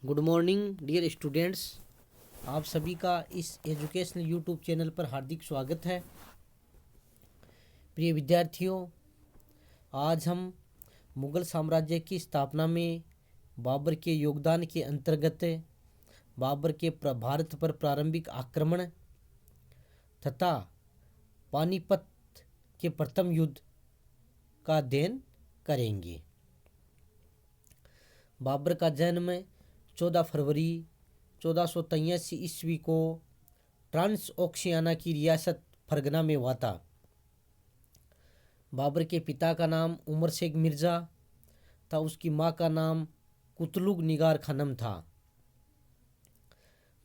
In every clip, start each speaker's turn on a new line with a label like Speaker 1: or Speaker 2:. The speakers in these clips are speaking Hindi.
Speaker 1: Good morning dear students. आप सभी का इस एजुकेशनल यूट्यूब चैनल पर हार्दिक स्वागत है। प्रिय विद्यार्थियों, आज हम मुग़ल साम्राज्य की स्थापना में बाबर के योगदान के अंतर्गत बाबर के भारत पर प्रारंभिक आक्रमण तथा पानीपत के प्रथम युद्ध का अध्ययन करेंगे। बाबर का जन्म 14 फरवरी 1483 ईस्वी को ट्रांस ओक्शियाना की रियासत फरगना में हुआ था। बाबर के पिता का नाम उमर शेख मिर्ज़ा था। उसकी माँ का नाम कुतलुग निगार खानम था।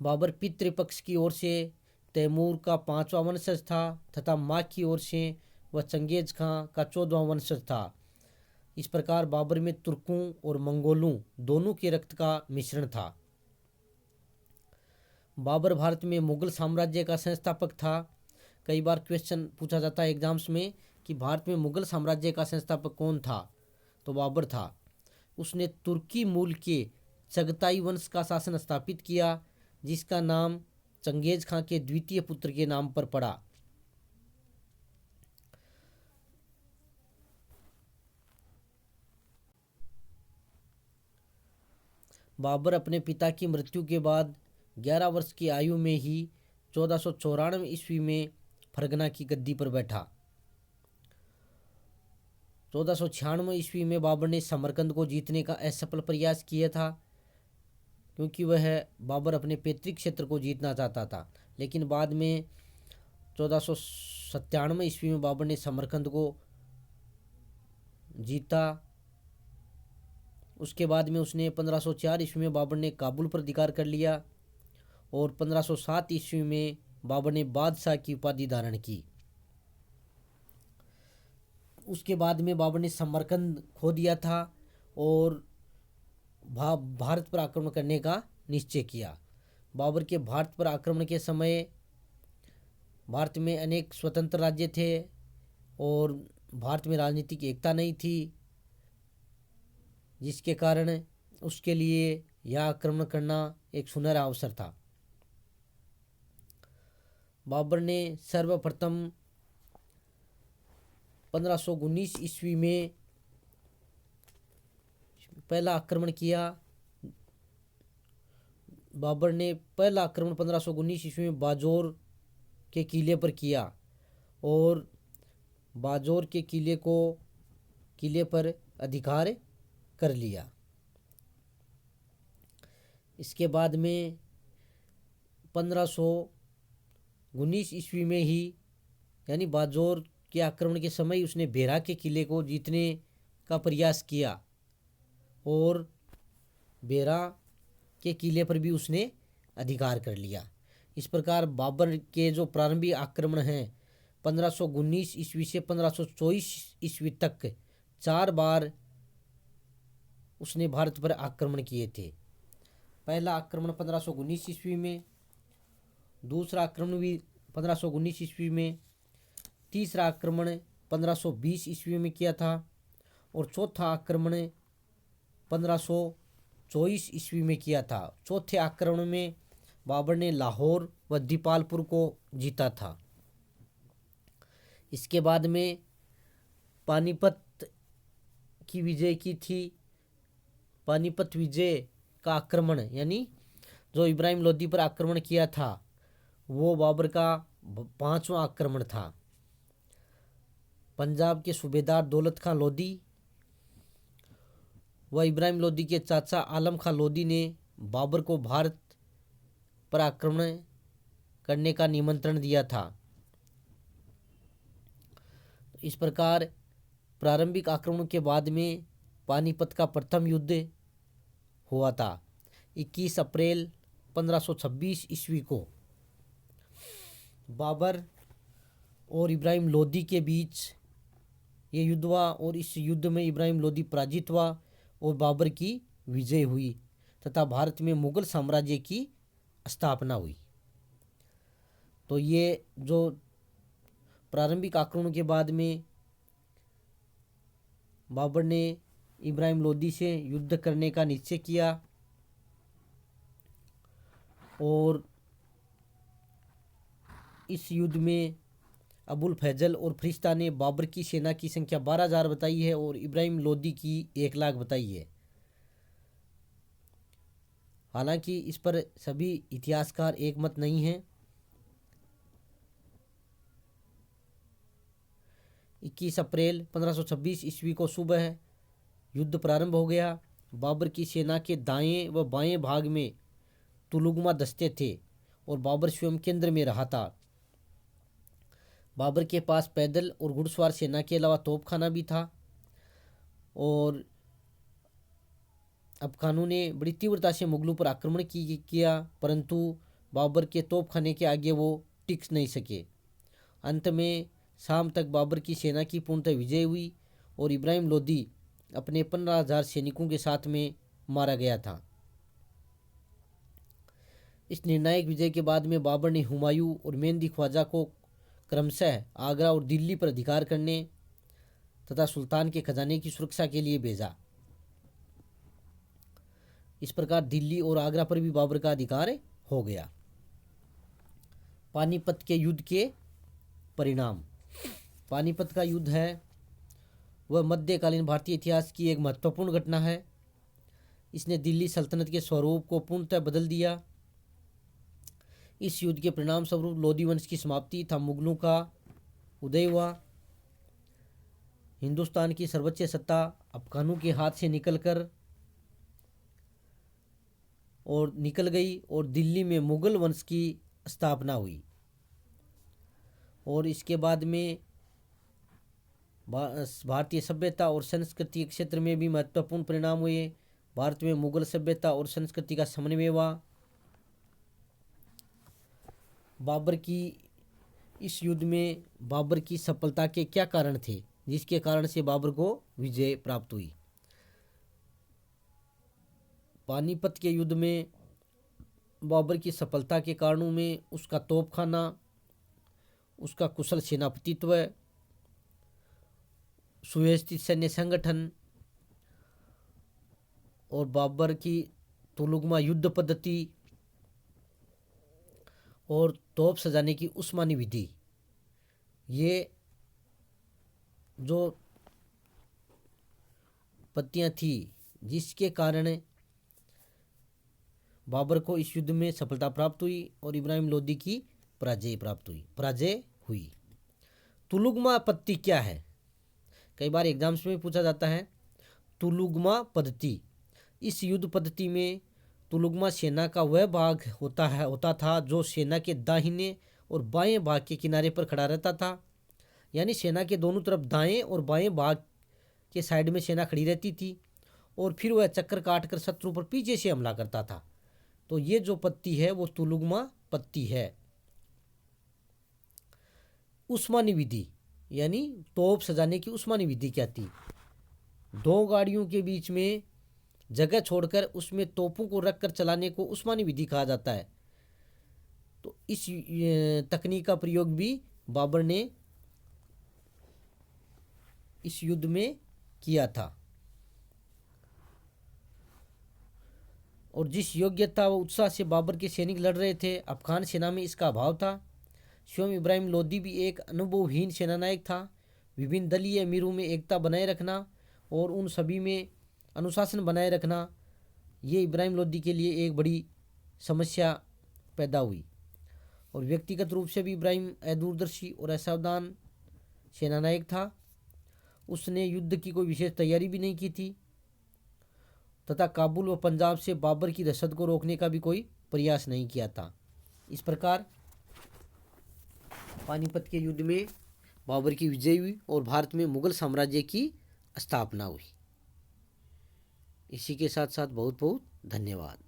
Speaker 1: बाबर पितृपक्ष की ओर से तैमूर का 5वां वंशज था तथा माँ की ओर से वह चंगेज खां का 14वां वंशज था। इस प्रकार बाबर में तुर्कों और मंगोलों दोनों के रक्त का मिश्रण था। बाबर भारत में मुगल साम्राज्य का संस्थापक था। कई बार क्वेश्चन पूछा जाता है एग्जाम्स में कि भारत में मुगल साम्राज्य का संस्थापक कौन था, तो बाबर था। उसने तुर्की मूल के चगताई वंश का शासन स्थापित किया, जिसका नाम चंगेज खां के द्वितीय पुत्र के नाम पर पड़ा। बाबर अपने पिता की मृत्यु के बाद 11 वर्ष की आयु में ही 1494 ईस्वी में फरगना की गद्दी पर बैठा। 1496 ईस्वी में बाबर ने समरकंद को जीतने का असफल प्रयास किया था, क्योंकि वह बाबर अपने पैतृक क्षेत्र को जीतना चाहता था। लेकिन बाद में 1497 ईस्वी में बाबर ने समरकंद को जीता। उसके बाद में उसने 1504 ईस्वी में बाबर ने काबुल पर अधिकार कर लिया और 1507 ईस्वी में बाबर ने बादशाह की उपाधि धारण की। उसके बाद में बाबर ने समरकंद खो दिया था और भारत पर आक्रमण करने का निश्चय किया। बाबर के भारत पर आक्रमण के समय भारत में अनेक स्वतंत्र राज्य थे और भारत में राजनीतिक एकता नहीं थी, जिसके कारण उसके लिए यह आक्रमण करना एक सुनहरा अवसर था। बाबर ने सर्वप्रथम 1519 ईस्वी में पहला आक्रमण किया। बाबर ने पहला आक्रमण 1519 ईस्वी में बाजोर के किले पर किया और बाजोर के किले पर अधिकार कर लिया। इसके बाद में 1519 ईस्वी में ही यानी बाजोर के आक्रमण के समय उसने बेरा के किले को जीतने का प्रयास किया और बेरा के किले पर भी उसने अधिकार कर लिया। इस प्रकार बाबर के जो प्रारंभिक आक्रमण हैं 1519 ईस्वी से 1524 ईस्वी तक 4 बार उसने भारत पर आक्रमण किए थे। पहला आक्रमण 1519 ईस्वी में, दूसरा आक्रमण भी 1519 ईस्वी में, तीसरा आक्रमण 1520 ईस्वी में किया था और चौथा आक्रमण 1524 ईस्वी में किया था। चौथे आक्रमण में बाबर ने लाहौर व दीपालपुर को जीता था। इसके बाद में पानीपत की विजय की थी। पानीपत विजय का आक्रमण यानी जो इब्राहिम लोदी पर आक्रमण किया था वो बाबर का 5वां आक्रमण था। पंजाब के सूबेदार दौलत खां लोदी व इब्राहिम लोदी के चाचा आलम खां लोदी ने बाबर को भारत पर आक्रमण करने का निमंत्रण दिया था। इस प्रकार प्रारंभिक आक्रमण के बाद में पानीपत का प्रथम युद्ध हुआ था। 21 अप्रैल 1526 ईस्वी को बाबर और इब्राहिम लोदी के बीच ये युद्ध हुआ और इस युद्ध में इब्राहिम लोदी पराजित हुआ और बाबर की विजय हुई तथा भारत में मुगल साम्राज्य की स्थापना हुई। तो ये जो प्रारंभिक आक्रमण के बाद में बाबर ने इब्राहिम लोदी से युद्ध करने का निश्चय किया और इस युद्ध में अबुल फैजल और फरिश्ता ने बाबर की सेना की संख्या 12,000 बताई है और इब्राहिम लोदी की 1 लाख बताई है। हालांकि इस पर सभी इतिहासकार एक मत नहीं हैं। 21 अप्रैल 1526 ईस्वी को सुबह युद्ध प्रारंभ हो गया। बाबर की सेना के दाएं व बाएं भाग में तुलुगमा दस्ते थे और बाबर स्वयं केंद्र में रहा था। बाबर के पास पैदल और घुड़सवार सेना के अलावा तोपखाना भी था और अफगानों ने बड़ी तीव्रता से मुगलों पर आक्रमण किया, परंतु बाबर के तोपखाने के आगे वो टिक नहीं सके। अंत में शाम तक बाबर की सेना की पूर्णतः विजय हुई और इब्राहिम लोदी अपने 15,000 सैनिकों के साथ में मारा गया था। इस निर्णायक विजय के बाद में बाबर ने हुमायूं और मेहंदी ख्वाजा को क्रमशः आगरा और दिल्ली पर अधिकार करने तथा सुल्तान के खजाने की सुरक्षा के लिए भेजा। इस प्रकार दिल्ली और आगरा पर भी बाबर का अधिकार हो गया। पानीपत के युद्ध के परिणाम। पानीपत का युद्ध है वह मध्यकालीन भारतीय इतिहास की एक महत्वपूर्ण घटना है। इसने दिल्ली सल्तनत के स्वरूप को पूर्णतः बदल दिया। इस युद्ध के परिणाम स्वरूप लोधी वंश की समाप्ति तथा मुगलों का उदय हुआ। हिंदुस्तान की सर्वोच्च सत्ता अफगानों के हाथ से निकल गई और दिल्ली में मुगल वंश की स्थापना हुई। और इसके बाद में भारतीय सभ्यता और संस्कृति के क्षेत्र में भी महत्वपूर्ण परिणाम हुए। भारत में मुगल सभ्यता और संस्कृति का समन्वय हुआ। बाबर की इस युद्ध में बाबर की सफलता के क्या कारण थे जिसके कारण से बाबर को विजय प्राप्त हुई। पानीपत के युद्ध में बाबर की सफलता के कारणों में उसका तोपखाना, उसका कुशल सेनापतित्व, सुव्यवस्थित सैन्य संगठन और बाबर की तुलुगमा युद्ध पद्धति और तोप सजाने की उस्मानी विधि, ये जो पत्तियां थी जिसके कारण बाबर को इस युद्ध में सफलता प्राप्त हुई और इब्राहिम लोदी की पराजय हुई। तुलुगमा पद्धति क्या है? कई बार एग्जाम्स में पूछा जाता है। तुलुगमा पद्धति, इस युद्ध पद्धति में तुलुगमा सेना का वह भाग होता था जो सेना के दाहिने और बाएं भाग के किनारे पर खड़ा रहता था। यानी सेना के दोनों तरफ दाएं और बाएं भाग के साइड में सेना खड़ी रहती थी और फिर वह चक्कर काटकर शत्रु पर पीछे से हमला करता था। तो ये जो पत्ती है वो तुलुगमा पत्ती है। उस्मानी विधि यानी तोप सजाने की उस्मानी विधि क्या थी? 2 गाड़ियों के बीच में जगह छोड़कर उसमें तोपों को रखकर चलाने को उस्मानी विधि कहा जाता है। तो इस तकनीक का प्रयोग भी बाबर ने इस युद्ध में किया था। और जिस योग्यता व उत्साह से बाबर के सैनिक लड़ रहे थे, अफगान सेना में इसका अभाव था। स्वयं इब्राहिम लोदी भी एक अनुभवहीन सेनानायक था। विभिन्न दलीय अमीरों में एकता बनाए रखना और उन सभी में अनुशासन बनाए रखना, ये इब्राहिम लोदी के लिए एक बड़ी समस्या पैदा हुई। और व्यक्तिगत रूप से भी इब्राहिम अदूरदर्शी और असावधान सेनानायक था। उसने युद्ध की कोई विशेष तैयारी भी नहीं की थी तथा काबुल व पंजाब से बाबर की रसद को रोकने का भी कोई प्रयास नहीं किया था। इस प्रकार पानीपत के युद्ध में बाबर की विजय हुई और भारत में मुगल साम्राज्य की स्थापना हुई। इसी के साथ साथ बहुत बहुत धन्यवाद।